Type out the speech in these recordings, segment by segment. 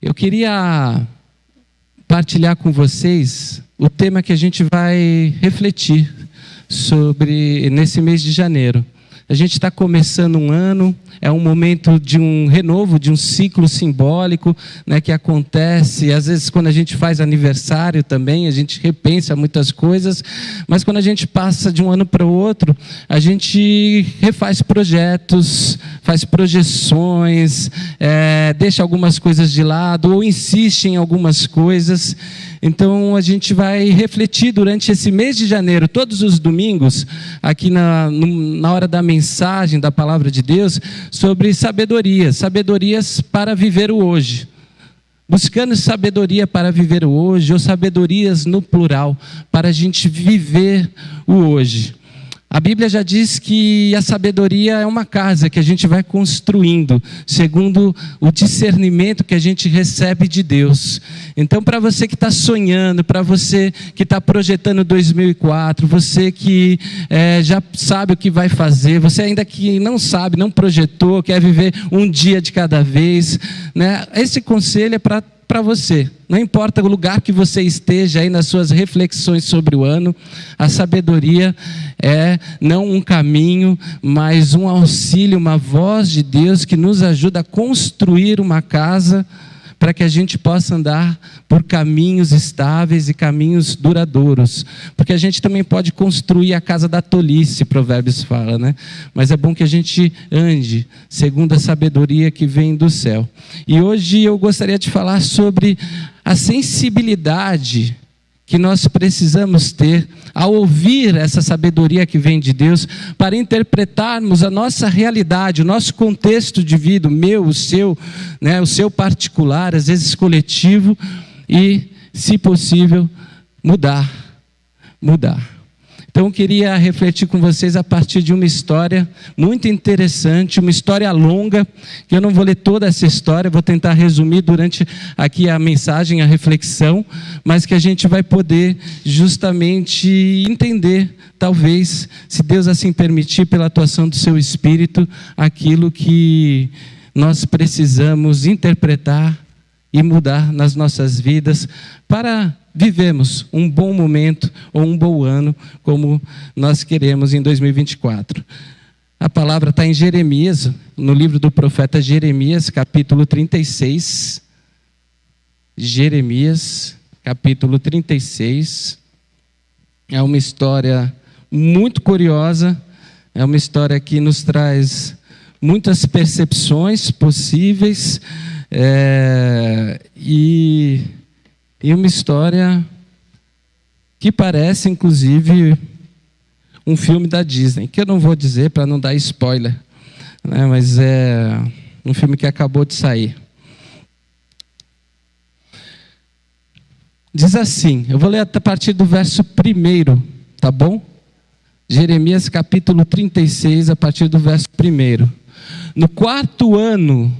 Eu queria partilhar com vocês o tema que a gente vai refletir sobre nesse mês de janeiro. A gente está começando um ano, é um momento de um renovo, de um ciclo simbólico, né, que acontece, às vezes quando a gente faz aniversário também, a gente repensa muitas coisas, mas quando a gente passa de um ano para o outro, a gente refaz projetos, faz projeções, deixa algumas coisas de lado, ou insiste em algumas coisas. Então, a gente vai refletir durante esse mês de janeiro, todos os domingos, aqui na hora da mensagem da Palavra de Deus, sobre sabedorias para viver o hoje. Buscando sabedoria para viver o hoje, ou sabedorias no plural, para a gente viver o hoje. A Bíblia já diz que a sabedoria é uma casa que a gente vai construindo, segundo o discernimento que a gente recebe de Deus. Então, para você que está sonhando, para você que está projetando 2004, você que já sabe o que vai fazer, você ainda que não sabe, não projetou, quer viver um dia de cada vez, né? Esse conselho é para você. Não importa o lugar que você esteja aí nas suas reflexões sobre o ano, a sabedoria é não um caminho, mas um auxílio, uma voz de Deus que nos ajuda a construir uma casa para que a gente possa andar por caminhos estáveis e caminhos duradouros. Porque a gente também pode construir a casa da tolice, Provérbios fala, né? Mas é bom que a gente ande segundo a sabedoria que vem do céu. E hoje eu gostaria de falar sobre a sensibilidade que nós precisamos ter ao ouvir essa sabedoria que vem de Deus, para interpretarmos a nossa realidade, o nosso contexto de vida, o meu, o seu, né, o seu particular, às vezes coletivo, e, se possível, mudar. Então eu queria refletir com vocês a partir de uma história muito interessante, uma história longa, que eu não vou ler toda essa história, vou tentar resumir durante aqui a mensagem, a reflexão, mas que a gente vai poder justamente entender, talvez, se Deus assim permitir, pela atuação do seu Espírito, aquilo que nós precisamos interpretar e mudar nas nossas vidas para vivemos um bom momento ou um bom ano, como nós queremos em 2024. A palavra está em Jeremias, no livro do profeta Jeremias, capítulo 36. Jeremias, capítulo 36. É uma história muito curiosa, é uma história que nos traz muitas percepções possíveis, e uma história que parece, inclusive, um filme da Disney, que eu não vou dizer para não dar spoiler, né, mas é um filme que acabou de sair. Diz assim, eu vou ler a partir do verso 1, tá bom? Jeremias capítulo 36, a partir do verso 1. No 4º ano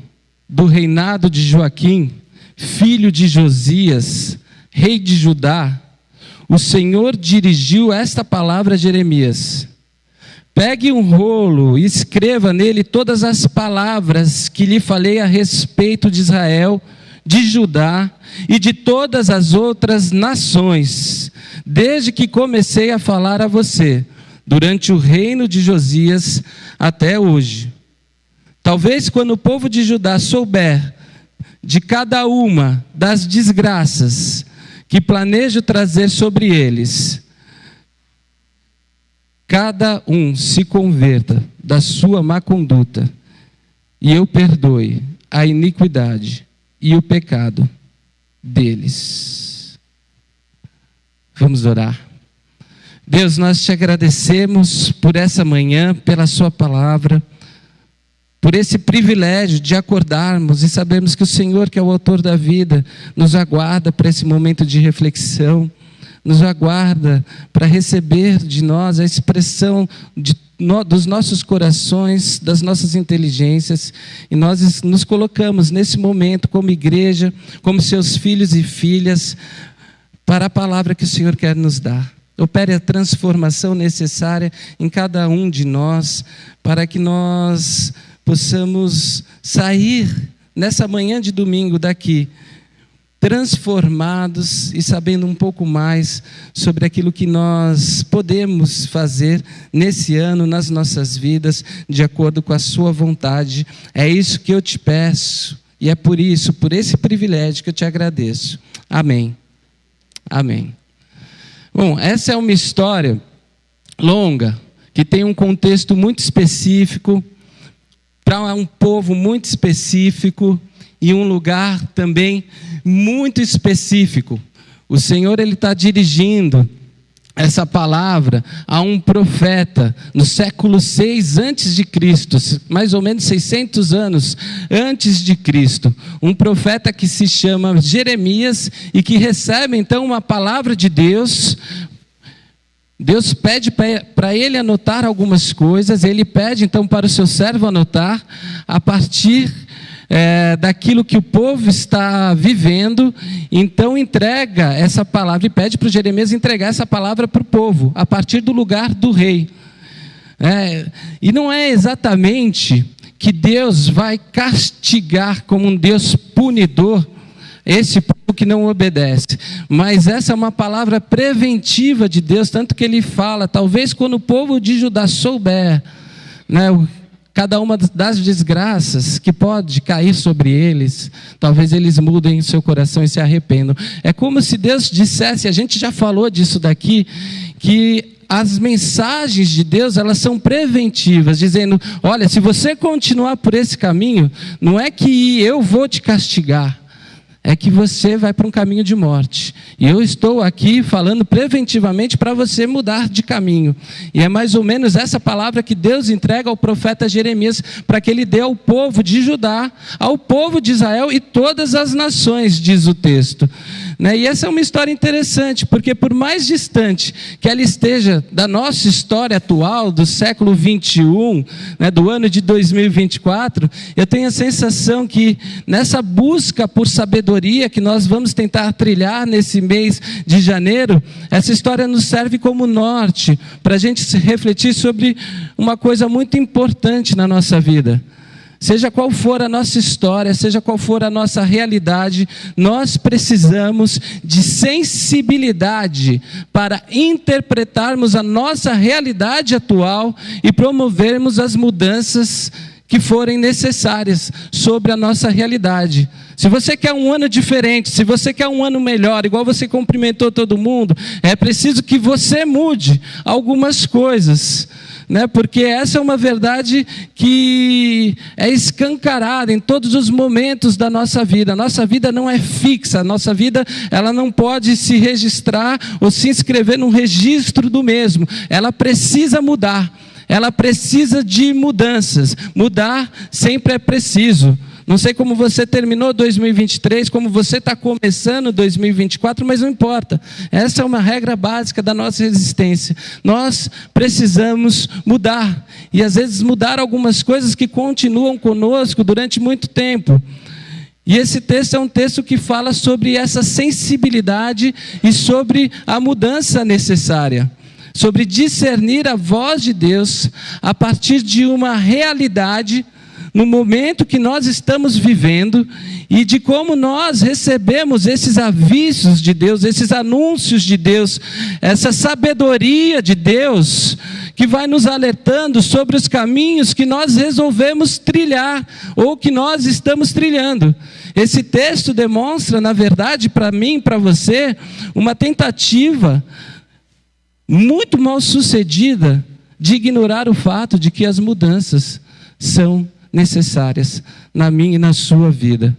do reinado de Joaquim, filho de Josias, rei de Judá, o Senhor dirigiu esta palavra a Jeremias: pegue um rolo e escreva nele todas as palavras que lhe falei a respeito de Israel, de Judá e de todas as outras nações, desde que comecei a falar a você, durante o reino de Josias até hoje. Talvez quando o povo de Judá souber de cada uma das desgraças que planejo trazer sobre eles, cada um se converta da sua má conduta, e eu perdoe a iniquidade e o pecado deles. Vamos orar. Deus, nós te agradecemos por essa manhã, pela sua palavra, por esse privilégio de acordarmos e sabermos que o Senhor, que é o autor da vida, nos aguarda para esse momento de reflexão, nos aguarda para receber de nós a expressão dos nossos corações, das nossas inteligências, e nós nos colocamos nesse momento como igreja, como seus filhos e filhas, para a palavra que o Senhor quer nos dar. Opere a transformação necessária em cada um de nós, para que nós possamos sair nessa manhã de domingo daqui transformados e sabendo um pouco mais sobre aquilo que nós podemos fazer nesse ano, nas nossas vidas, de acordo com a sua vontade. É isso que eu te peço, e é por isso, por esse privilégio que eu te agradeço. Amém. Amém. Bom, essa é uma história longa, que tem um contexto muito específico, para um povo muito específico, e um lugar também muito específico. O Senhor está dirigindo essa palavra a um profeta no século 6 antes de Cristo, mais ou menos 600 anos antes de Cristo. Um profeta que se chama Jeremias e que recebe então uma palavra de Deus. Deus pede para ele anotar algumas coisas, ele pede então para o seu servo anotar a partir daquilo que o povo está vivendo. Então entrega essa palavra e pede para o Jeremias entregar essa palavra para o povo, a partir do lugar do rei. E não é exatamente que Deus vai castigar como um Deus punidor esse povo que não obedece, mas essa é uma palavra preventiva de Deus, tanto que ele fala, talvez quando o povo de Judá souber, cada uma das desgraças que pode cair sobre eles, talvez eles mudem seu coração e se arrependam. É como se Deus dissesse, a gente já falou disso daqui, que as mensagens de Deus, elas são preventivas, dizendo, olha, se você continuar por esse caminho, não é que eu vou te castigar, é que você vai para um caminho de morte. E eu estou aqui falando preventivamente para você mudar de caminho. E é mais ou menos essa palavra que Deus entrega ao profeta Jeremias, para que ele dê ao povo de Judá, ao povo de Israel e todas as nações, diz o texto. E essa é uma história interessante, porque por mais distante que ela esteja da nossa história atual, do século 21, do ano de 2024, eu tenho a sensação que nessa busca por sabedoria que nós vamos tentar trilhar nesse mês de janeiro, essa história nos serve como norte, para a gente se refletir sobre uma coisa muito importante na nossa vida. Seja qual for a nossa história, seja qual for a nossa realidade, nós precisamos de sensibilidade para interpretarmos a nossa realidade atual e promovermos as mudanças que forem necessárias sobre a nossa realidade. Se você quer um ano diferente, se você quer um ano melhor, igual você cumprimentou todo mundo, é preciso que você mude algumas coisas, porque essa é uma verdade que é escancarada em todos os momentos da nossa vida. A nossa vida não é fixa, a nossa vida ela não pode se registrar ou se inscrever num registro do mesmo, ela precisa mudar, ela precisa de mudanças. Mudar sempre é preciso. Não sei como você terminou 2023, como você está começando 2024, mas não importa. Essa é uma regra básica da nossa existência. Nós precisamos mudar. E às vezes mudar algumas coisas que continuam conosco durante muito tempo. E esse texto é um texto que fala sobre essa sensibilidade e sobre a mudança necessária. Sobre discernir a voz de Deus a partir de uma realidade no momento que nós estamos vivendo, e de como nós recebemos esses avisos de Deus, esses anúncios de Deus, essa sabedoria de Deus, que vai nos alertando sobre os caminhos que nós resolvemos trilhar, ou que nós estamos trilhando. Esse texto demonstra, na verdade, para mim e para você, uma tentativa muito mal sucedida de ignorar o fato de que as mudanças são necessárias na minha e na sua vida.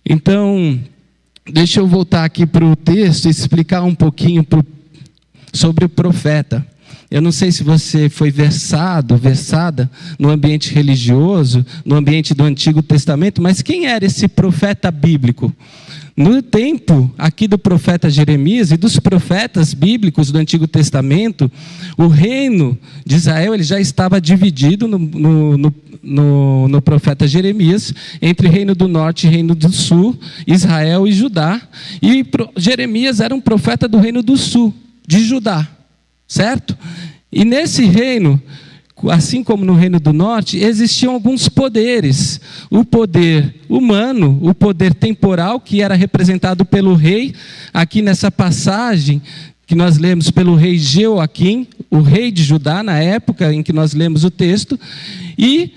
Então, deixa eu voltar aqui para o texto e explicar um pouquinho sobre o profeta. Eu não sei se você foi versada no ambiente religioso, no ambiente do Antigo Testamento, mas quem era esse profeta bíblico? No tempo aqui do profeta Jeremias e dos profetas bíblicos do Antigo Testamento, o reino de Israel ele já estava dividido no profeta Jeremias, entre reino do norte e reino do sul, Israel e Judá. E Jeremias era um profeta do reino do sul, de Judá, certo? E nesse reino, assim como no Reino do Norte, existiam alguns poderes. O poder humano, o poder temporal, que era representado pelo rei. Aqui nessa passagem que nós lemos, pelo rei Jeoaquim, o rei de Judá, na época em que nós lemos o texto. E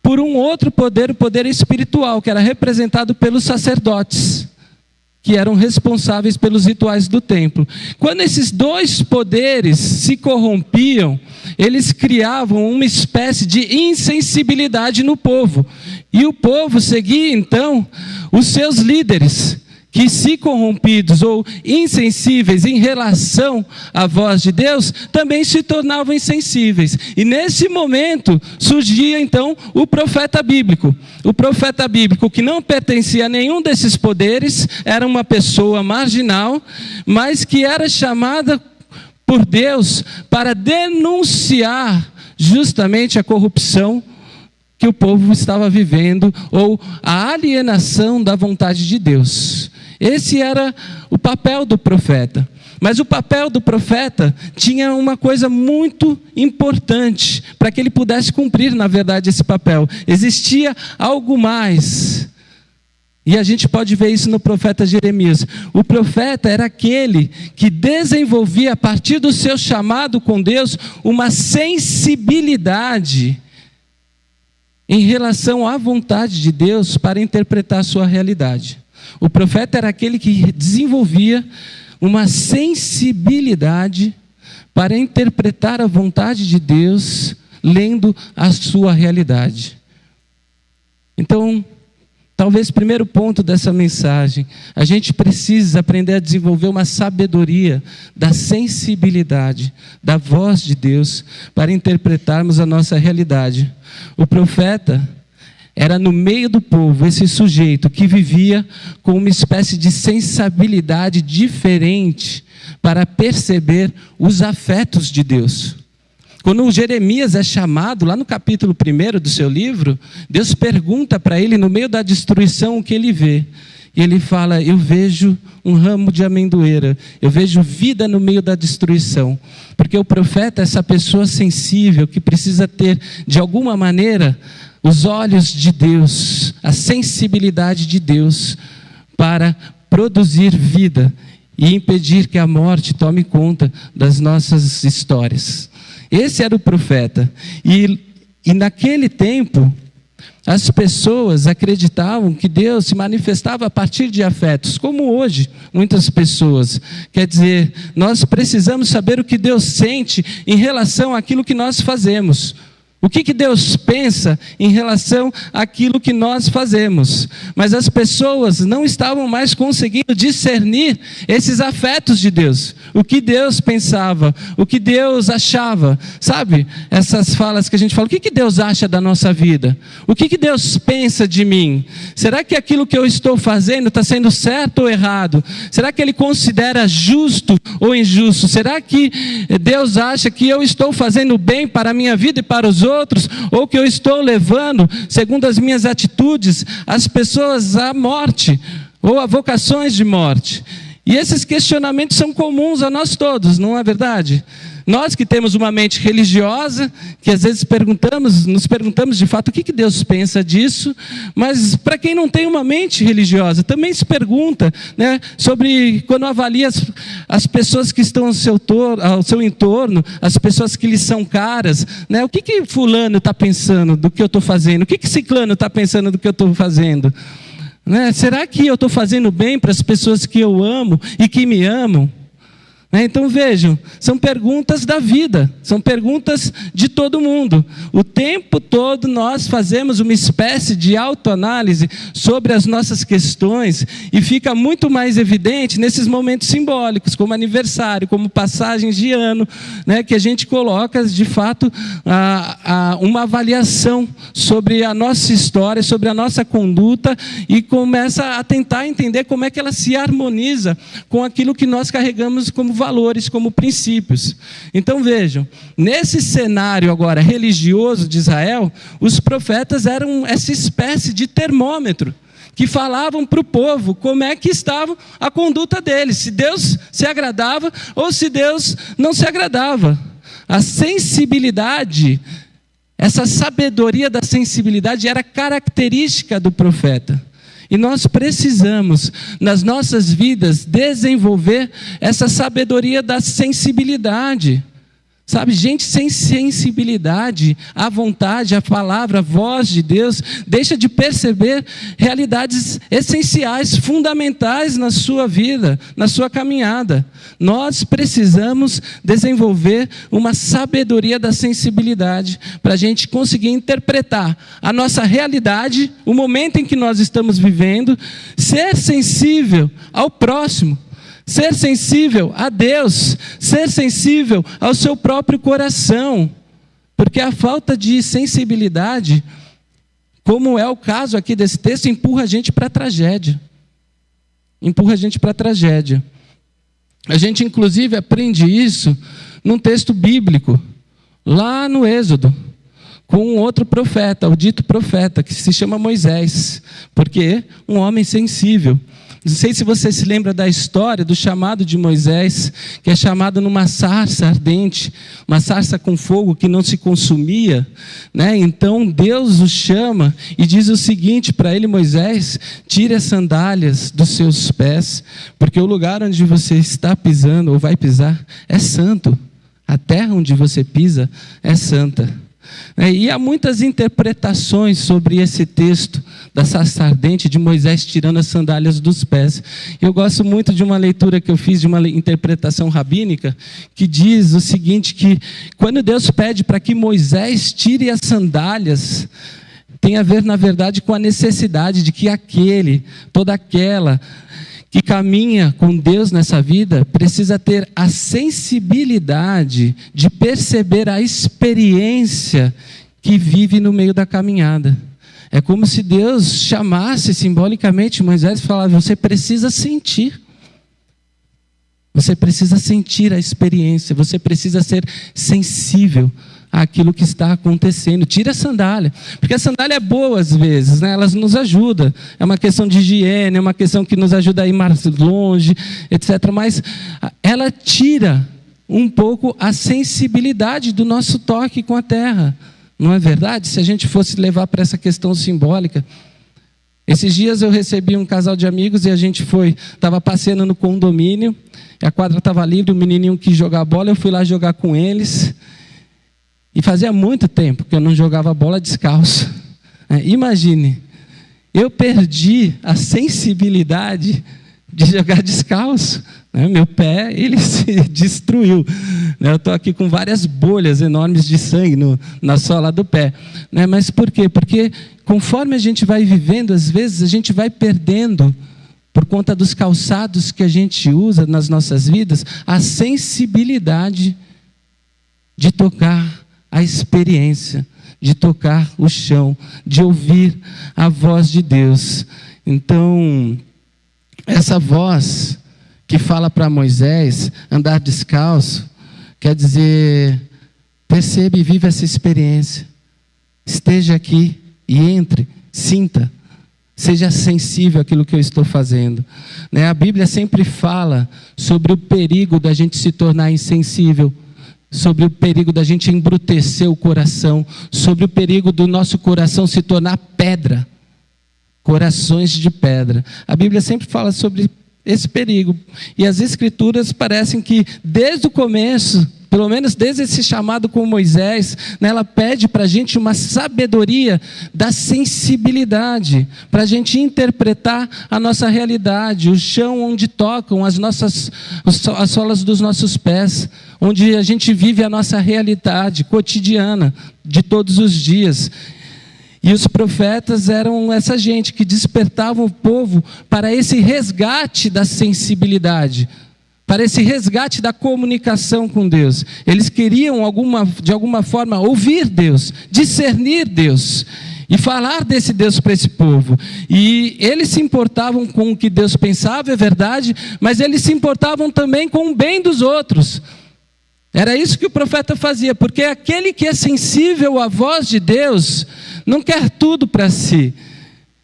por um outro poder, o poder espiritual, que era representado pelos sacerdotes, que eram responsáveis pelos rituais do templo. Quando esses dois poderes se corrompiam, eles criavam uma espécie de insensibilidade no povo. E o povo seguia, então, os seus líderes, que, se corrompidos ou insensíveis em relação à voz de Deus, também se tornavam insensíveis. E nesse momento surgia então o profeta bíblico. O profeta bíblico, que não pertencia a nenhum desses poderes, era uma pessoa marginal, mas que era chamada por Deus para denunciar justamente a corrupção que o povo estava vivendo, ou a alienação da vontade de Deus. Esse era o papel do profeta. Mas o papel do profeta tinha uma coisa muito importante para que ele pudesse cumprir, na verdade, esse papel. Existia algo mais. E a gente pode ver isso no profeta Jeremias. O profeta era aquele que desenvolvia, a partir do seu chamado com Deus, uma sensibilidade em relação à vontade de Deus para interpretar a sua realidade. O profeta era aquele que desenvolvia uma sensibilidade para interpretar a vontade de Deus, lendo a sua realidade. Então, talvez o primeiro ponto dessa mensagem, a gente precisa aprender a desenvolver uma sabedoria da sensibilidade, da voz de Deus, para interpretarmos a nossa realidade. O profeta era no meio do povo, esse sujeito que vivia com uma espécie de sensibilidade diferente para perceber os afetos de Deus. Quando Jeremias é chamado, lá no capítulo 1 do seu livro, Deus pergunta para ele, no meio da destruição, o que ele vê. E ele fala: eu vejo um ramo de amendoeira, eu vejo vida no meio da destruição. Porque o profeta é essa pessoa sensível, que precisa ter, de alguma maneira, os olhos de Deus, a sensibilidade de Deus, para produzir vida e impedir que a morte tome conta das nossas histórias. Esse era o profeta. E naquele tempo, as pessoas acreditavam que Deus se manifestava a partir de afetos, como hoje muitas pessoas. Quer dizer, nós precisamos saber o que Deus sente em relação àquilo que nós fazemos. O que Deus pensa em relação àquilo que nós fazemos. Mas as pessoas não estavam mais conseguindo discernir esses afetos de Deus. O que Deus pensava, o que Deus achava. Sabe, essas falas que a gente fala: o que Deus acha da nossa vida? O que Deus pensa de mim? Será que aquilo que eu estou fazendo está sendo certo ou errado? Será que Ele considera justo ou injusto? Será que Deus acha que eu estou fazendo bem para a minha vida e para os outros? Ou que eu estou levando, segundo as minhas atitudes, as pessoas à morte, ou a vocações de morte? E esses questionamentos são comuns a nós todos, não é verdade? Nós que temos uma mente religiosa, que às vezes nos perguntamos de fato o que Deus pensa disso, mas para quem não tem uma mente religiosa, também se pergunta, né, sobre quando avalia as pessoas que estão ao seu entorno, as pessoas que lhes são caras, né, o que fulano está pensando do que eu estou fazendo, o que ciclano está pensando do que eu estou fazendo? Né? Será que eu estou fazendo bem para as pessoas que eu amo e que me amam? Então vejam, são perguntas da vida, são perguntas de todo mundo. O tempo todo nós fazemos uma espécie de autoanálise sobre as nossas questões, e fica muito mais evidente nesses momentos simbólicos, como aniversário, como passagens de ano, né, que a gente coloca de fato uma avaliação sobre a nossa história, sobre a nossa conduta, e começa a tentar entender como é que ela se harmoniza com aquilo que nós carregamos como valores, como princípios. Então vejam, nesse cenário agora religioso de Israel, os profetas eram essa espécie de termômetro, que falavam para o povo como é que estava a conduta deles, se Deus se agradava ou se Deus não se agradava. A sensibilidade essa sabedoria da sensibilidade era característica do profeta. E nós precisamos, nas nossas vidas, desenvolver essa sabedoria da sensibilidade. Sabe, gente sem sensibilidade à vontade, à palavra, à voz de Deus, deixa de perceber realidades essenciais, fundamentais na sua vida, na sua caminhada. Nós precisamos desenvolver uma sabedoria da sensibilidade para a gente conseguir interpretar a nossa realidade, o momento em que nós estamos vivendo, ser sensível ao próximo, ser sensível a Deus, ser sensível ao seu próprio coração, porque a falta de sensibilidade, como é o caso aqui desse texto, empurra a gente para a tragédia. Empurra a gente para a tragédia. A gente, inclusive, aprende isso num texto bíblico, lá no Êxodo, com um outro profeta, o dito profeta, que se chama Moisés, porque um homem sensível. Não sei se você se lembra da história do chamado de Moisés, que é chamado numa sarça ardente, uma sarça com fogo que não se consumia, né? Então Deus o chama e diz o seguinte para ele: Moisés, tire as sandálias dos seus pés, porque o lugar onde você está pisando ou vai pisar é santo, a terra onde você pisa é santa. E há muitas interpretações sobre esse texto da sarça ardente, de Moisés tirando as sandálias dos pés. Eu gosto muito de uma leitura que eu fiz, de uma interpretação rabínica, que diz o seguinte, que quando Deus pede para que Moisés tire as sandálias, tem a ver, na verdade, com a necessidade de que toda aquela que caminha com Deus nessa vida, precisa ter a sensibilidade de perceber a experiência que vive no meio da caminhada. É como se Deus chamasse simbolicamente Moisés e falasse: você precisa sentir. Você precisa sentir a experiência, você precisa ser sensível àquilo que está acontecendo. Tira a sandália, porque a sandália é boa às vezes, né? Elas nos ajudam, é uma questão de higiene, é uma questão que nos ajuda a ir mais longe, etc. Mas ela tira um pouco a sensibilidade do nosso toque com a terra, não é verdade? Se a gente fosse levar para essa questão simbólica. Esses dias eu recebi um casal de amigos e a gente estava passeando no condomínio, a quadra estava livre, o menininho quis jogar bola, eu fui lá jogar com eles. E fazia muito tempo que eu não jogava bola descalço. Imagine, eu perdi a sensibilidade de jogar descalço. Meu pé, ele se destruiu. Eu estou aqui com várias bolhas enormes de sangue na sola do pé. Mas por quê? Porque conforme a gente vai vivendo, às vezes a gente vai perdendo, por conta dos calçados que a gente usa nas nossas vidas, a sensibilidade de tocar a experiência, de tocar o chão, de ouvir a voz de Deus. Então, essa voz que fala para Moisés andar descalço, quer dizer, perceba e viva essa experiência. Esteja aqui e entre, sinta, seja sensível àquilo que eu estou fazendo. A Bíblia sempre fala sobre o perigo da gente se tornar insensível, sobre o perigo da gente embrutecer o coração, sobre o perigo do nosso coração se tornar pedra, corações de pedra. A Bíblia sempre fala sobre esse perigo, e as Escrituras parecem que desde o começo, pelo menos desde esse chamado com Moisés, ela pede para a gente uma sabedoria da sensibilidade, para a gente interpretar a nossa realidade, o chão onde tocam as solas dos nossos pés, onde a gente vive a nossa realidade cotidiana, de todos os dias. E os profetas eram essa gente que despertavam o povo para esse resgate da sensibilidade, para esse resgate da comunicação com Deus. Eles queriam, de alguma forma, ouvir Deus, discernir Deus e falar desse Deus para esse povo. E eles se importavam com o que Deus pensava, é verdade, mas eles se importavam também com o bem dos outros. Era isso que o profeta fazia, porque aquele que é sensível à voz de Deus não quer tudo para si,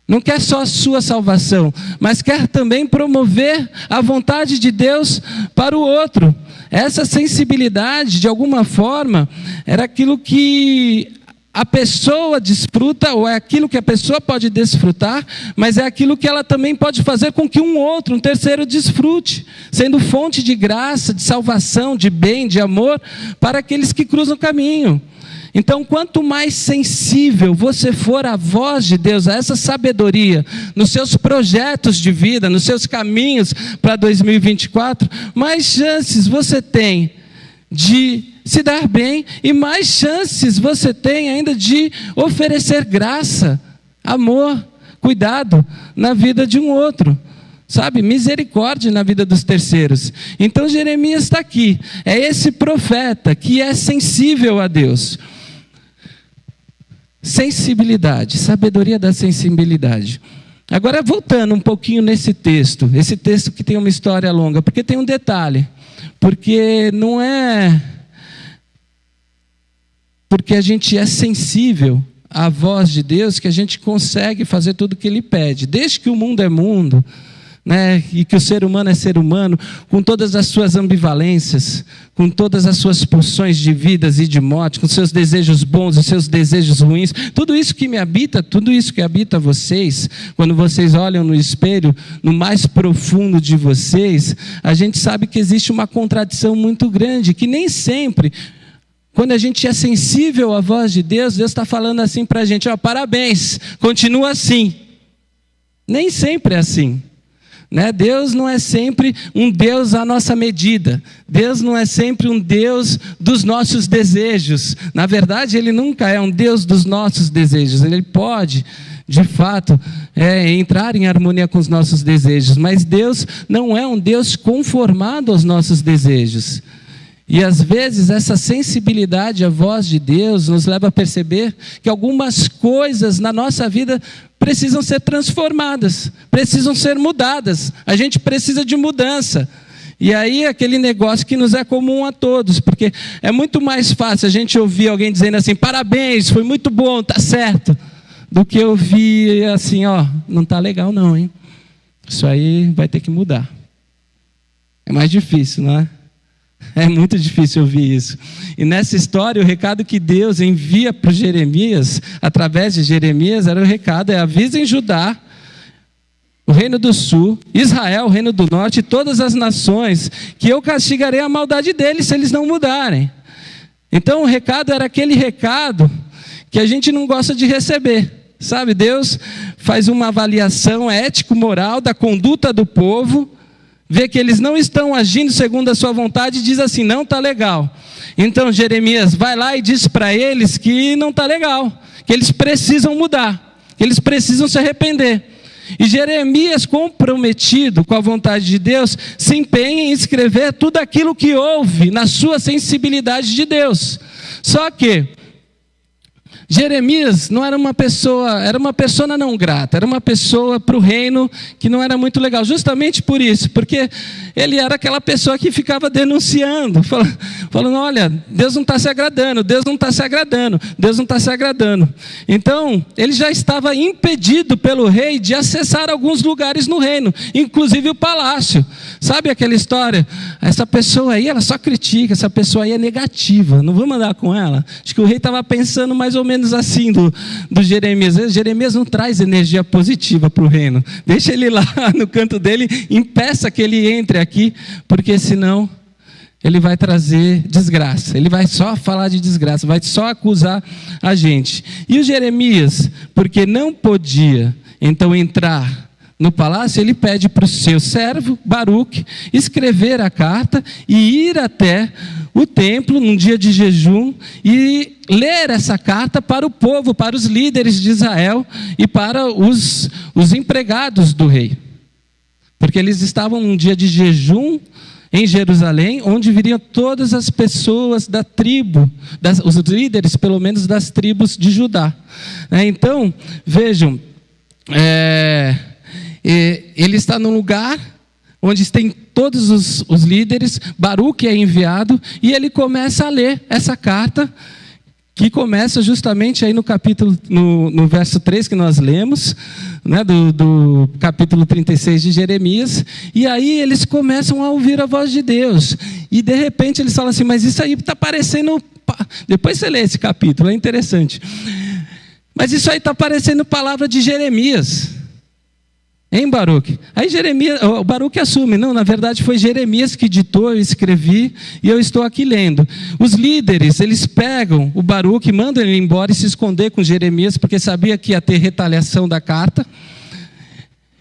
não quer só a sua salvação, mas quer também promover a vontade de Deus para o outro. Essa sensibilidade, de alguma forma, era aquilo que a pessoa desfruta, ou é aquilo que a pessoa pode desfrutar, mas é aquilo que ela também pode fazer com que um outro, um terceiro desfrute, sendo fonte de graça, de salvação, de bem, de amor, para aqueles que cruzam o caminho. Então, quanto mais sensível você for à voz de Deus, a essa sabedoria, nos seus projetos de vida, nos seus caminhos para 2024, mais chances você tem de se dar bem, e mais chances você tem ainda de oferecer graça, amor, cuidado na vida de um outro, sabe, misericórdia na vida dos terceiros. Então Jeremias está aqui, é esse profeta que é sensível a Deus. Sensibilidade, sabedoria da sensibilidade. Agora voltando um pouquinho nesse texto, esse texto que tem uma história longa, porque tem um detalhe, porque não é porque a gente é sensível à voz de Deus que a gente consegue fazer tudo o que Ele pede. Desde que o mundo é mundo, né, e que o ser humano é ser humano, com todas as suas ambivalências, com todas as suas pulsões de vidas e de morte, com seus desejos bons e seus desejos ruins, tudo isso que me habita, tudo isso que habita vocês, quando vocês olham no espelho, no mais profundo de vocês, a gente sabe que existe uma contradição muito grande, que nem sempre, quando a gente é sensível à voz de Deus, Deus está falando assim para a gente, ó, parabéns, continua assim. Nem sempre é assim. Né? Deus não é sempre um Deus à nossa medida. Deus não é sempre um Deus dos nossos desejos. Na verdade, Ele nunca é um Deus dos nossos desejos. Ele pode, de fato, entrar em harmonia com os nossos desejos. Mas Deus não é um Deus conformado aos nossos desejos. E às vezes essa sensibilidade à voz de Deus nos leva a perceber que algumas coisas na nossa vida precisam ser transformadas, precisam ser mudadas. A gente precisa de mudança. E aí aquele negócio que nos é comum a todos, porque é muito mais fácil a gente ouvir alguém dizendo assim, parabéns, foi muito bom, tá certo, do que ouvir assim, ó, não tá legal não, hein? Isso aí vai ter que mudar. É mais difícil, não é? É muito difícil ouvir isso. E nessa história, o recado que Deus envia para Jeremias, através de Jeremias, era o recado, avisem Judá, o reino do sul, Israel, o reino do norte, e todas as nações, que eu castigarei a maldade deles se eles não mudarem. Então o recado era aquele recado que a gente não gosta de receber. Sabe, Deus faz uma avaliação ético-moral da conduta do povo, vê que eles não estão agindo segundo a sua vontade e diz assim, não está legal. Então Jeremias vai lá e diz para eles que não está legal, que eles precisam mudar, que eles precisam se arrepender. E Jeremias, comprometido com a vontade de Deus, se empenha em escrever tudo aquilo que houve na sua sensibilidade de Deus. Só que Jeremias não era uma pessoa, era uma persona não grata, era uma pessoa para o reino que não era muito legal, justamente por isso, porque ele era aquela pessoa que ficava denunciando, falando, olha, Deus não está se agradando, Deus não está se agradando, Deus não está se agradando. Então, ele já estava impedido pelo rei de acessar alguns lugares no reino, inclusive o palácio. Sabe aquela história? Essa pessoa aí, ela só critica, essa pessoa aí é negativa, não vamos andar com ela. Acho que o rei estava pensando mais ou menos assim do Jeremias. Jeremias não traz energia positiva para o reino. Deixa ele lá no canto dele, impeça que ele entre aqui, porque senão ele vai trazer desgraça. Ele vai só falar de desgraça, vai só acusar a gente. E o Jeremias, porque não podia então entrar no palácio, ele pede para o seu servo, Baruque, escrever a carta e ir até o templo num dia de jejum e ler essa carta para o povo, para os líderes de Israel e para os empregados do rei. Porque eles estavam num dia de jejum em Jerusalém, onde viriam todas as pessoas da tribo, os líderes pelo menos das tribos de Judá. Então, vejam, ele está num lugar onde tem todos os líderes, Baruque é enviado, e ele começa a ler essa carta, que começa justamente aí no capítulo, no verso 3 que nós lemos, né, do capítulo 36 de Jeremias, e aí eles começam a ouvir a voz de Deus, e de repente eles falam assim, mas isso aí está parecendo Depois você lê esse capítulo, é interessante. Mas isso aí está parecendo palavra de Jeremias. Hein, Baruque? Aí o Baruque assume, não, na verdade foi Jeremias que ditou, eu escrevi, e eu estou aqui lendo. Os líderes, eles pegam o Baruque, mandam ele embora e se esconder com Jeremias, porque sabia que ia ter retaliação da carta.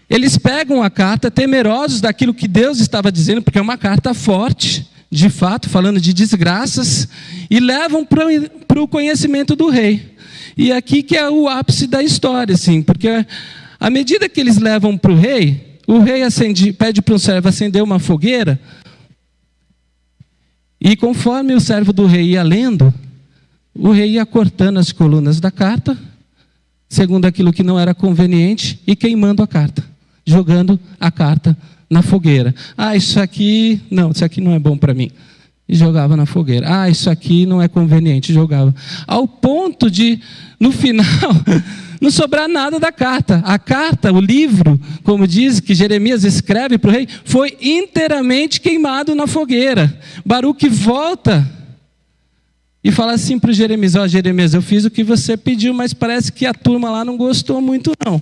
Eles pegam a carta, temerosos daquilo que Deus estava dizendo, porque é uma carta forte, de fato, falando de desgraças, e levam para o conhecimento do rei. E aqui que é o ápice da história, assim, porque à medida que eles levam para o rei pede para um servo acender uma fogueira, e conforme o servo do rei ia lendo, o rei ia cortando as colunas da carta, segundo aquilo que não era conveniente, e queimando a carta, jogando a carta na fogueira. Isso aqui não é bom para mim. E jogava na fogueira. Isso aqui não é conveniente, jogava. Ao ponto de, no final, não sobrar nada da carta. A carta, o livro, como diz que Jeremias escreve para o rei, foi inteiramente queimado na fogueira. Baruque volta e fala assim para o Jeremias: Jeremias, eu fiz o que você pediu, mas parece que a turma lá não gostou muito não.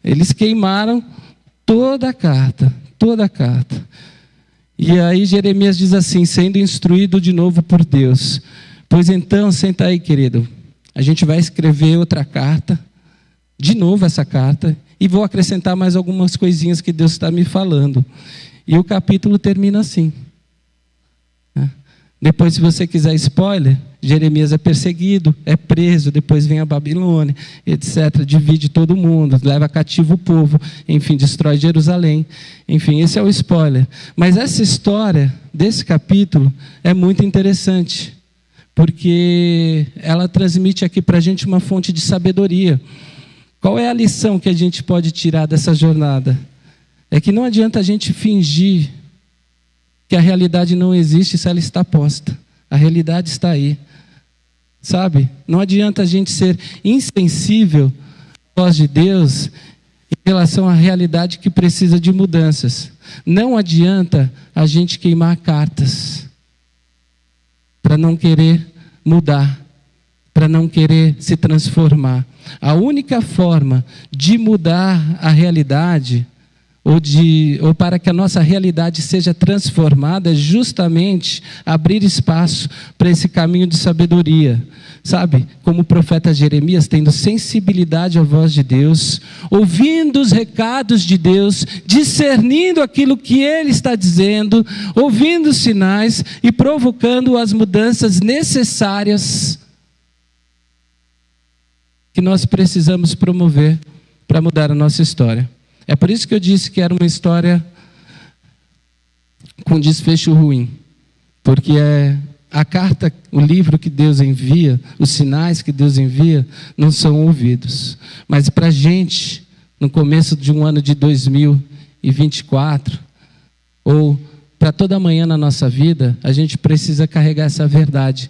Eles queimaram toda a carta. E aí Jeremias diz assim, sendo instruído de novo por Deus: pois então, senta aí, querido, a gente vai escrever outra carta, de novo essa carta, e vou acrescentar mais algumas coisinhas que Deus está me falando. E o capítulo termina assim. Depois, se você quiser spoiler, Jeremias é perseguido, é preso, depois vem a Babilônia, etc. Divide todo mundo, leva cativo o povo, enfim, destrói Jerusalém. Enfim, esse é o spoiler. Mas essa história desse capítulo é muito interessante, porque ela transmite aqui para a gente uma fonte de sabedoria. Qual é a lição que a gente pode tirar dessa jornada? É que não adianta a gente fingir que a realidade não existe se ela está posta. A realidade está aí. Sabe? Não adianta a gente ser insensível à voz de Deus em relação à realidade que precisa de mudanças. Não adianta a gente queimar cartas para não querer mudar, para não querer se transformar. A única forma de mudar a realidade ou para que a nossa realidade seja transformada, é justamente abrir espaço para esse caminho de sabedoria. Sabe, como o profeta Jeremias, tendo sensibilidade à voz de Deus, ouvindo os recados de Deus, discernindo aquilo que Ele está dizendo, ouvindo os sinais e provocando as mudanças necessárias que nós precisamos promover para mudar a nossa história. É por isso que eu disse que era uma história com desfecho ruim, porque a carta, o livro que Deus envia, os sinais que Deus envia, não são ouvidos. Mas para a gente, no começo de um ano de 2024, ou para toda manhã na nossa vida, a gente precisa carregar essa verdade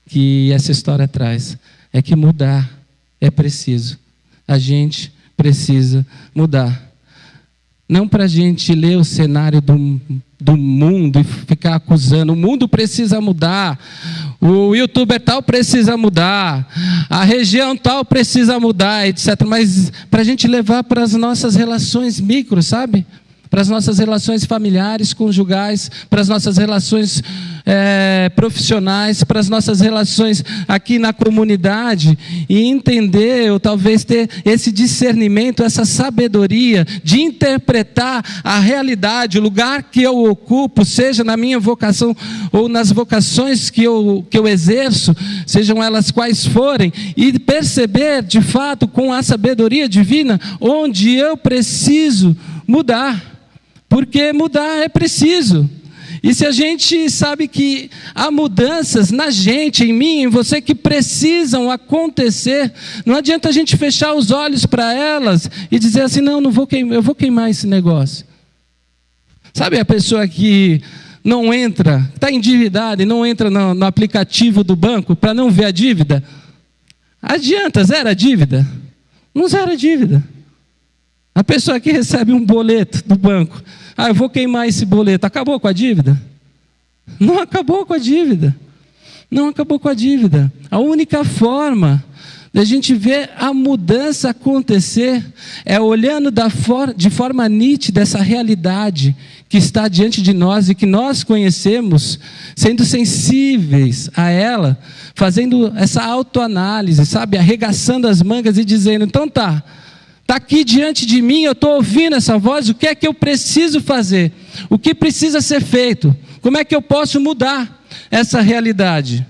que essa história traz. É que mudar é preciso. A gente precisa mudar. Não para a gente ler o cenário do mundo e ficar acusando, o mundo precisa mudar, o youtuber tal precisa mudar, a região tal precisa mudar, etc. Mas para a gente levar para as nossas relações micro, sabe? Para as nossas relações familiares, conjugais, para as nossas relações profissionais, para as nossas relações aqui na comunidade, e entender, ou talvez ter esse discernimento, essa sabedoria de interpretar a realidade, o lugar que eu ocupo, seja na minha vocação ou nas vocações que eu exerço, sejam elas quais forem, e perceber de fato com a sabedoria divina onde eu preciso mudar, porque mudar é preciso. E se a gente sabe que há mudanças na gente, em mim, em você, que precisam acontecer, não adianta a gente fechar os olhos para elas e dizer assim, não vou queimar, eu vou queimar esse negócio. Sabe a pessoa que não entra, está endividada e não entra no aplicativo do banco para não ver a dívida? Adianta, zera a dívida? Não zera a dívida. A pessoa que recebe um boleto do banco, eu vou queimar esse boleto, acabou com a dívida? Não acabou com a dívida. Não acabou com a dívida. A única forma da gente ver a mudança acontecer é olhando de forma nítida essa realidade que está diante de nós e que nós conhecemos, sendo sensíveis a ela, fazendo essa autoanálise, sabe? Arregaçando as mangas e dizendo, então está aqui diante de mim, eu estou ouvindo essa voz, o que é que eu preciso fazer? O que precisa ser feito? Como é que eu posso mudar essa realidade?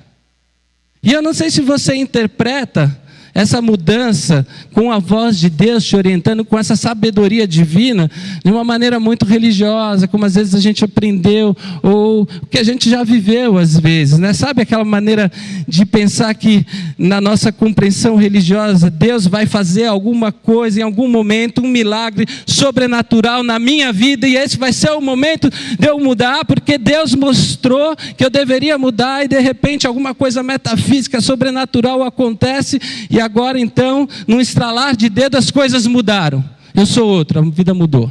E eu não sei se você interpreta essa mudança com a voz de Deus te orientando, com essa sabedoria divina, de uma maneira muito religiosa, como às vezes a gente aprendeu, ou que a gente já viveu às vezes, né? Sabe aquela maneira de pensar que na nossa compreensão religiosa, Deus vai fazer alguma coisa, em algum momento, um milagre sobrenatural na minha vida, e esse vai ser o momento de eu mudar, porque Deus mostrou que eu deveria mudar, e de repente alguma coisa metafísica, sobrenatural acontece, e agora então, num estralar de dedo, as coisas mudaram. Eu sou outro, a vida mudou.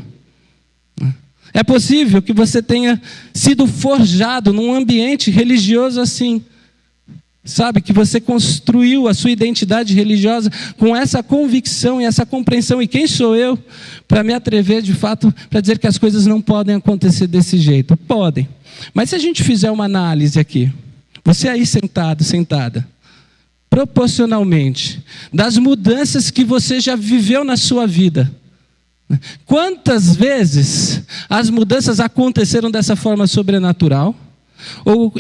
É possível que você tenha sido forjado num ambiente religioso assim. Sabe, que você construiu a sua identidade religiosa com essa convicção e essa compreensão. E quem sou eu para me atrever de fato para dizer que as coisas não podem acontecer desse jeito? Podem. Mas se a gente fizer uma análise aqui, você aí sentado, sentada, proporcionalmente das mudanças que você já viveu na sua vida, quantas vezes as mudanças aconteceram dessa forma sobrenatural?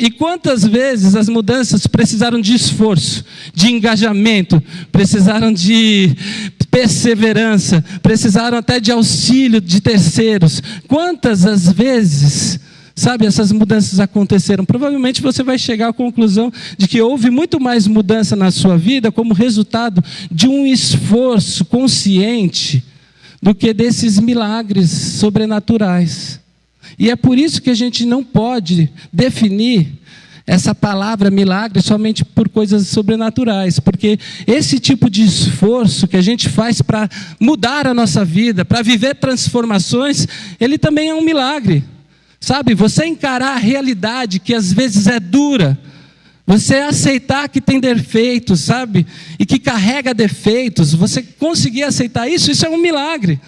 E quantas vezes as mudanças precisaram de esforço, de engajamento, precisaram de perseverança, precisaram até de auxílio de terceiros? Quantas as vezes, sabe, essas mudanças aconteceram? Provavelmente você vai chegar à conclusão de que houve muito mais mudança na sua vida como resultado de um esforço consciente do que desses milagres sobrenaturais. E é por isso que a gente não pode definir essa palavra milagre somente por coisas sobrenaturais, porque esse tipo de esforço que a gente faz para mudar a nossa vida, para viver transformações, ele também é um milagre. Sabe, você encarar a realidade que às vezes é dura, você aceitar que tem defeitos, sabe, e que carrega defeitos, você conseguir aceitar isso é um milagre.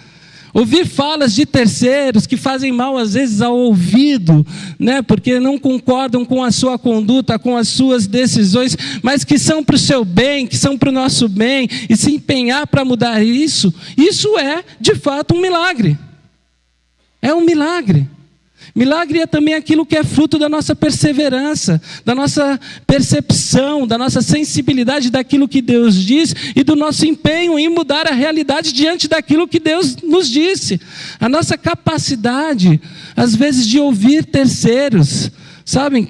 Ouvir falas de terceiros que fazem mal às vezes ao ouvido, né, porque não concordam com a sua conduta, com as suas decisões, mas que são para o seu bem, que são para o nosso bem, e se empenhar para mudar isso é de fato um milagre. É um milagre. Milagre é também aquilo que é fruto da nossa perseverança, da nossa percepção, da nossa sensibilidade daquilo que Deus diz e do nosso empenho em mudar a realidade diante daquilo que Deus nos disse. A nossa capacidade, às vezes, de ouvir terceiros, sabem?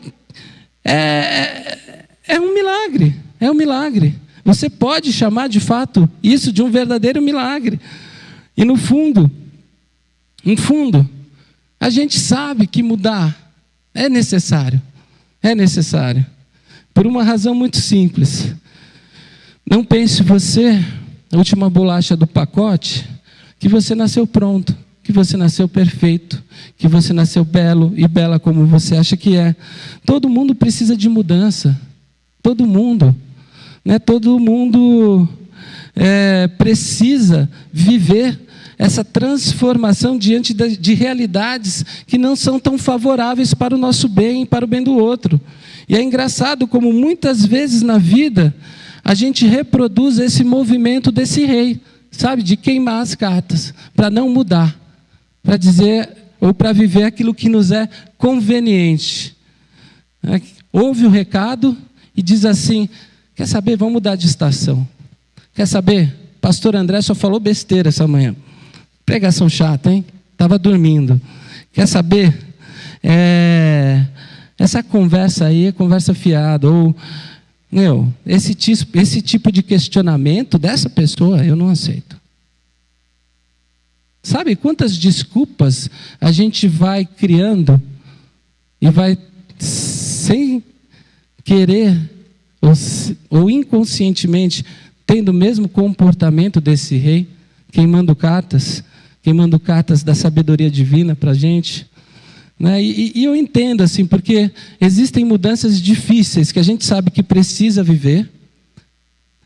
É um milagre, é um milagre. Você pode chamar de fato isso de um verdadeiro milagre. E no fundo, a gente sabe que mudar é necessário. É necessário. Por uma razão muito simples. Não pense você, a última bolacha do pacote, que você nasceu pronto, que você nasceu perfeito, que você nasceu belo e bela como você acha que é. Todo mundo precisa de mudança. Todo mundo. Né? Todo mundo precisa viver essa transformação diante de realidades que não são tão favoráveis para o nosso bem e para o bem do outro. E é engraçado como muitas vezes na vida a gente reproduz esse movimento desse rei, sabe, de queimar as cartas, para não mudar, para dizer ou para viver aquilo que nos é conveniente. Ouve o recado e diz assim: quer saber, vamos mudar de estação. Quer saber, pastor André só falou besteira essa manhã. Pregação chata, hein? Estava dormindo. Quer saber? Essa conversa aí é conversa fiada. Ou, esse tipo de questionamento dessa pessoa eu não aceito. Sabe quantas desculpas a gente vai criando e vai sem querer ou inconscientemente tendo o mesmo comportamento desse rei, queimando cartas da sabedoria divina para a gente, Né? E eu entendo, assim, porque existem mudanças difíceis que a gente sabe que precisa viver,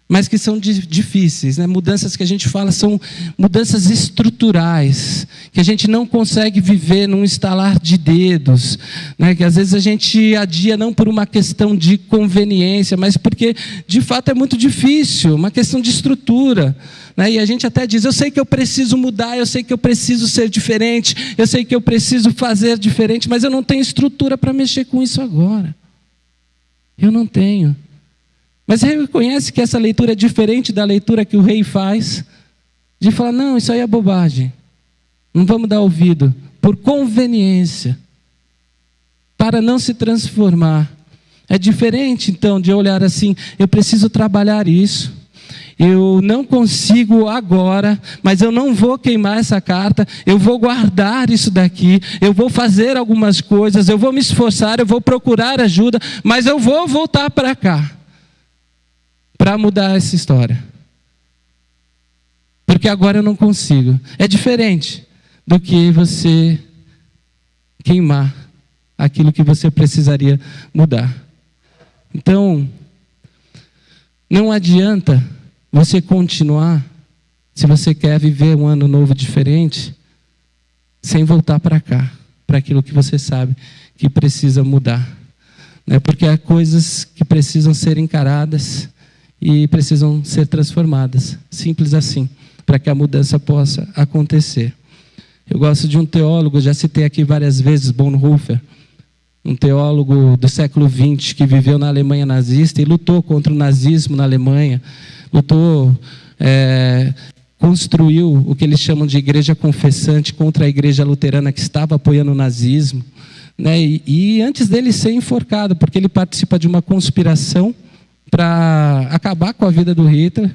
mas que são difíceis, né? Mudanças que a gente fala são mudanças estruturais, que a gente não consegue viver num estalar de dedos, né? Que às vezes a gente adia não por uma questão de conveniência, mas porque de fato é muito difícil, uma questão de estrutura, né? E a gente até diz, eu sei que eu preciso mudar, eu sei que eu preciso ser diferente, eu sei que eu preciso fazer diferente, mas eu não tenho estrutura para mexer com isso agora. Eu não tenho. Mas você reconhece que essa leitura é diferente da leitura que o rei faz, de falar, não, isso aí é bobagem, não vamos dar ouvido, por conveniência, para não se transformar. É diferente, então, de olhar assim, eu preciso trabalhar isso, eu não consigo agora, mas eu não vou queimar essa carta, eu vou guardar isso daqui, eu vou fazer algumas coisas, eu vou me esforçar, eu vou procurar ajuda, mas eu vou voltar para cá, para mudar essa história. Porque agora eu não consigo. É diferente do que você queimar aquilo que você precisaria mudar. Então, não adianta você continuar, se você quer viver um ano novo diferente, sem voltar para cá, para aquilo que você sabe que precisa mudar. Né? Porque há coisas que precisam ser encaradas e precisam ser transformadas, simples assim, para que a mudança possa acontecer. Eu gosto de um teólogo, já citei aqui várias vezes, Bonhoeffer, um teólogo do século XX que viveu na Alemanha nazista e lutou contra o nazismo na Alemanha, construiu o que eles chamam de igreja confessante contra a igreja luterana que estava apoiando o nazismo, né? E antes dele ser enforcado, porque ele participa de uma conspiração para acabar com a vida do Hitler,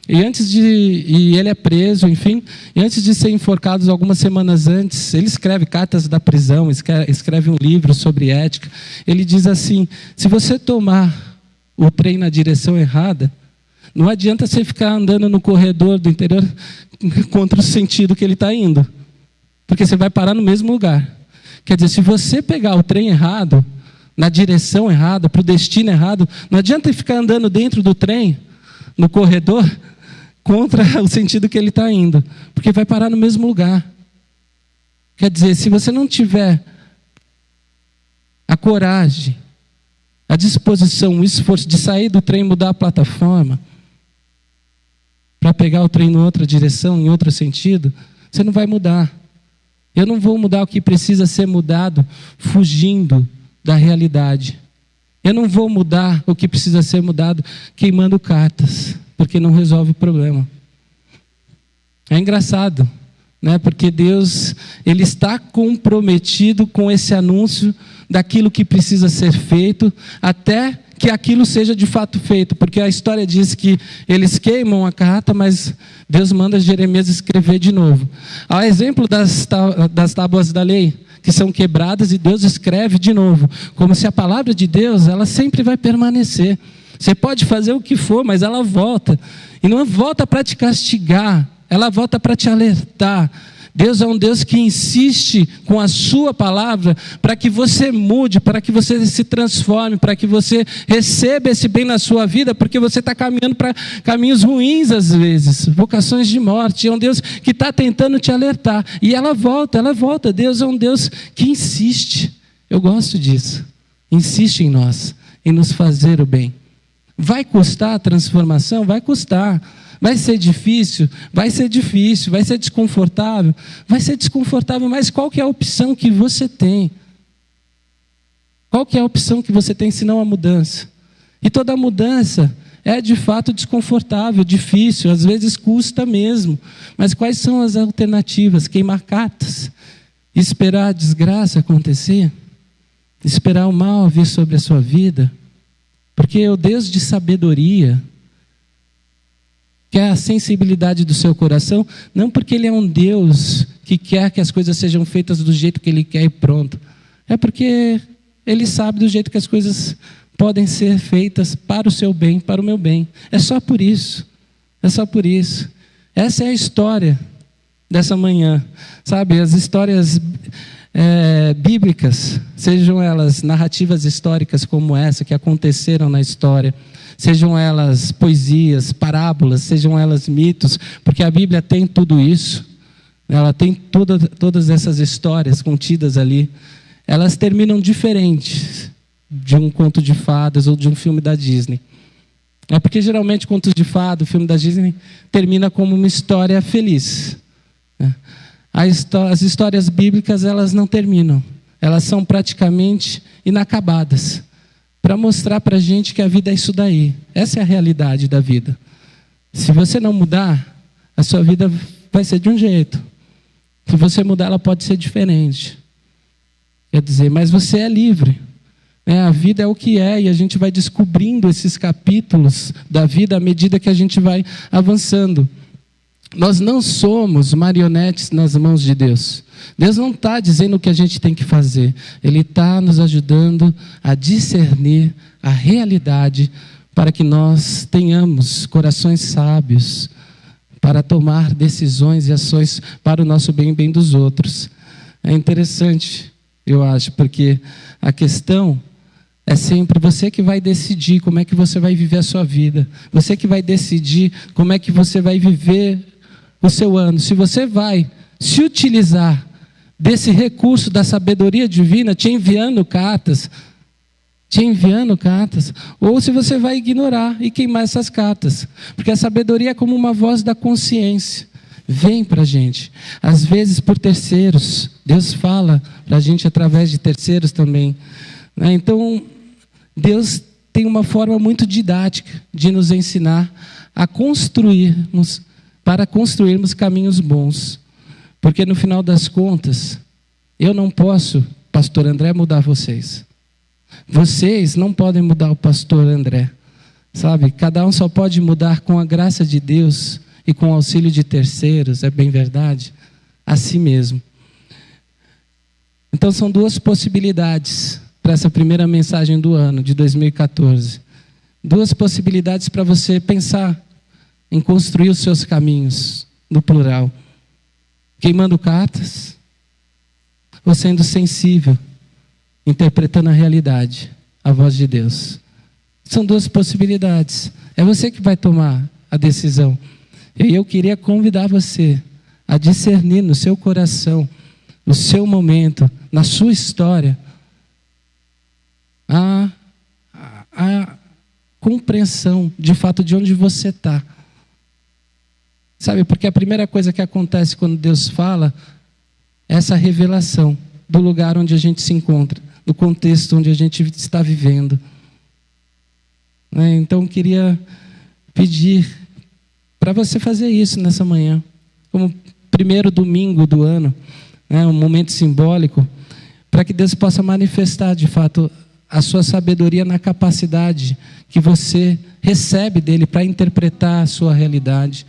e ele é preso, enfim, e antes de ser enforcado, algumas semanas antes, ele escreve cartas da prisão, escreve um livro sobre ética. Ele diz assim, se você tomar o trem na direção errada, não adianta você ficar andando no corredor do interior contra o sentido que ele está indo, porque você vai parar no mesmo lugar. Quer dizer, se você pegar o trem errado, na direção errada, para o destino errado, não adianta ficar andando dentro do trem, no corredor, contra o sentido que ele está indo, porque vai parar no mesmo lugar. Quer dizer, se você não tiver a coragem, a disposição, o esforço de sair do trem e mudar a plataforma, para pegar o trem em outra direção, em outro sentido, você não vai mudar. Eu não vou mudar o que precisa ser mudado fugindo da realidade. Eu não vou mudar o que precisa ser mudado queimando cartas, porque não resolve o problema. É engraçado, né? Porque Deus, Ele está comprometido com esse anúncio daquilo que precisa ser feito, até que aquilo seja de fato feito, porque a história diz que eles queimam a carta, mas Deus manda Jeremias escrever de novo. Ao exemplo das tábuas da lei, que são quebradas e Deus escreve de novo, como se a palavra de Deus, ela sempre vai permanecer. Você pode fazer o que for, mas ela volta, e não volta para te castigar, ela volta para te alertar. Deus é um Deus que insiste com a sua palavra para que você mude, para que você se transforme, para que você receba esse bem na sua vida, porque você está caminhando para caminhos ruins às vezes, vocações de morte. É um Deus que está tentando te alertar, e ela volta. Deus é um Deus que insiste. Eu gosto disso, insiste em nós, em nos fazer o bem. Vai custar a transformação? Vai custar. Vai ser difícil? Vai ser difícil. Vai ser desconfortável? Vai ser desconfortável, mas qual que é a opção que você tem? Qual que é a opção que você tem, senão a mudança? E toda mudança é de fato desconfortável, difícil, às vezes custa mesmo. Mas quais são as alternativas? Queimar cartas? Esperar a desgraça acontecer? Esperar o mal vir sobre a sua vida? Porque o Deus de sabedoria quer a sensibilidade do seu coração, não porque Ele é um Deus que quer que as coisas sejam feitas do jeito que Ele quer e pronto. É porque Ele sabe do jeito que as coisas podem ser feitas para o seu bem, para o meu bem. É só por isso. É só por isso. Essa é a história dessa manhã. Sabe, as histórias bíblicas, sejam elas narrativas históricas como essa, que aconteceram na história, sejam elas poesias, parábolas, sejam elas mitos, porque a Bíblia tem tudo isso, ela tem todas essas histórias contidas ali, elas terminam diferentes de um conto de fadas ou de um filme da Disney. É porque geralmente contos de fada, o filme da Disney, termina como uma história feliz. As histórias bíblicas, elas não terminam. Elas são praticamente inacabadas. Para mostrar para a gente que a vida é isso daí. Essa é a realidade da vida. Se você não mudar, a sua vida vai ser de um jeito. Se você mudar, ela pode ser diferente. Quer dizer, mas você é livre. A vida é o que é, e a gente vai descobrindo esses capítulos da vida à medida que a gente vai avançando. Nós não somos marionetes nas mãos de Deus. Deus não está dizendo o que a gente tem que fazer. Ele está nos ajudando a discernir a realidade para que nós tenhamos corações sábios para tomar decisões e ações para o nosso bem e bem dos outros. É interessante, eu acho, porque a questão é sempre você que vai decidir como é que você vai viver a sua vida. Você que vai decidir como é que você vai viver o seu ano. Se você vai se utilizar desse recurso da sabedoria divina, te enviando cartas, ou se você vai ignorar e queimar essas cartas. Porque a sabedoria é como uma voz da consciência. Vem para a gente. Às vezes por terceiros. Deus fala para a gente através de terceiros também. Então, Deus tem uma forma muito didática de nos ensinar a construirmos, para construirmos caminhos bons. Porque no final das contas, eu não posso, pastor André, mudar vocês. Vocês não podem mudar o pastor André. Sabe? Cada um só pode mudar com a graça de Deus e com o auxílio de terceiros, é bem verdade? A si mesmo. Então são duas possibilidades para essa primeira mensagem do ano, de 2014. Duas possibilidades para você pensar em construir os seus caminhos, no plural. Queimando cartas, ou sendo sensível, interpretando a realidade, a voz de Deus. São duas possibilidades. É você que vai tomar a decisão. E eu queria convidar você a discernir no seu coração, no seu momento, na sua história, a compreensão de fato de onde você está. Sabe, porque a primeira coisa que acontece quando Deus fala é essa revelação do lugar onde a gente se encontra, do contexto onde a gente está vivendo. Então, eu queria pedir para você fazer isso nessa manhã, como primeiro domingo do ano, um momento simbólico, para que Deus possa manifestar de fato a sua sabedoria na capacidade que você recebe dele para interpretar a sua realidade,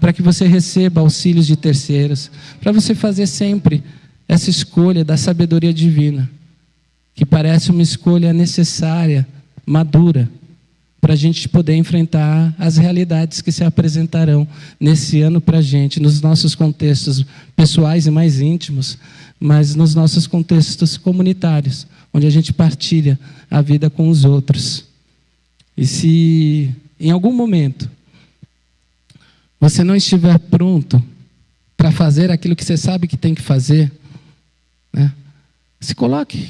para que você receba auxílios de terceiros, para você fazer sempre essa escolha da sabedoria divina, que parece uma escolha necessária, madura, para a gente poder enfrentar as realidades que se apresentarão nesse ano para a gente, nos nossos contextos pessoais e mais íntimos, mas nos nossos contextos comunitários, onde a gente partilha a vida com os outros. E se em algum momento você não estiver pronto para fazer aquilo que você sabe que tem que fazer, se coloque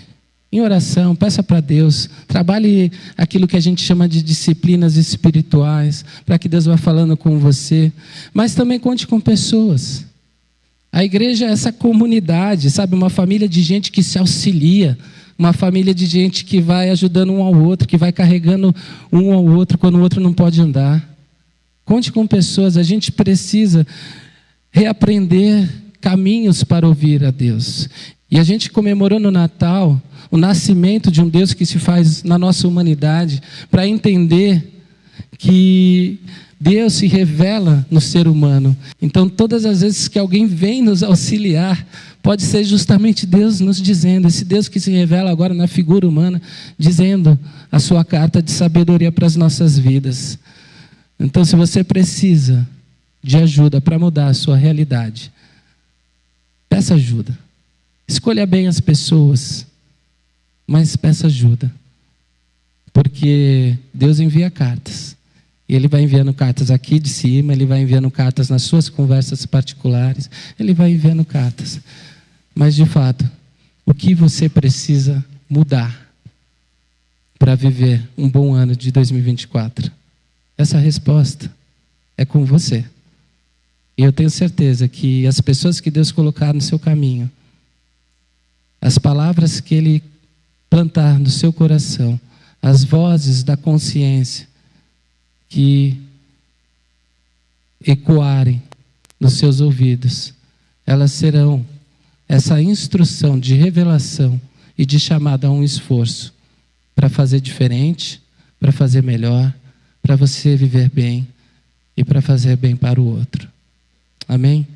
em oração, peça para Deus, trabalhe aquilo que a gente chama de disciplinas espirituais, para que Deus vá falando com você, mas também conte com pessoas. A igreja é essa comunidade, sabe, uma família de gente que se auxilia, uma família de gente que vai ajudando um ao outro, que vai carregando um ao outro quando o outro não pode andar. Conte com pessoas, a gente precisa reaprender caminhos para ouvir a Deus. E a gente comemorou no Natal o nascimento de um Deus que se faz na nossa humanidade, para entender que Deus se revela no ser humano. Então, todas as vezes que alguém vem nos auxiliar, pode ser justamente Deus nos dizendo, esse Deus que se revela agora na figura humana, dizendo a sua carta de sabedoria para as nossas vidas. Então, se você precisa de ajuda para mudar a sua realidade, peça ajuda. Escolha bem as pessoas, mas peça ajuda. Porque Deus envia cartas. E Ele vai enviando cartas aqui de cima, Ele vai enviando cartas nas suas conversas particulares, Ele vai enviando cartas. Mas, de fato, o que você precisa mudar para viver um bom ano de 2024? Essa resposta é com você. E eu tenho certeza que as pessoas que Deus colocar no seu caminho, as palavras que Ele plantar no seu coração, as vozes da consciência que ecoarem nos seus ouvidos, elas serão essa instrução de revelação e de chamada a um esforço para fazer diferente, para fazer melhor, para você viver bem e para fazer bem para o outro. Amém?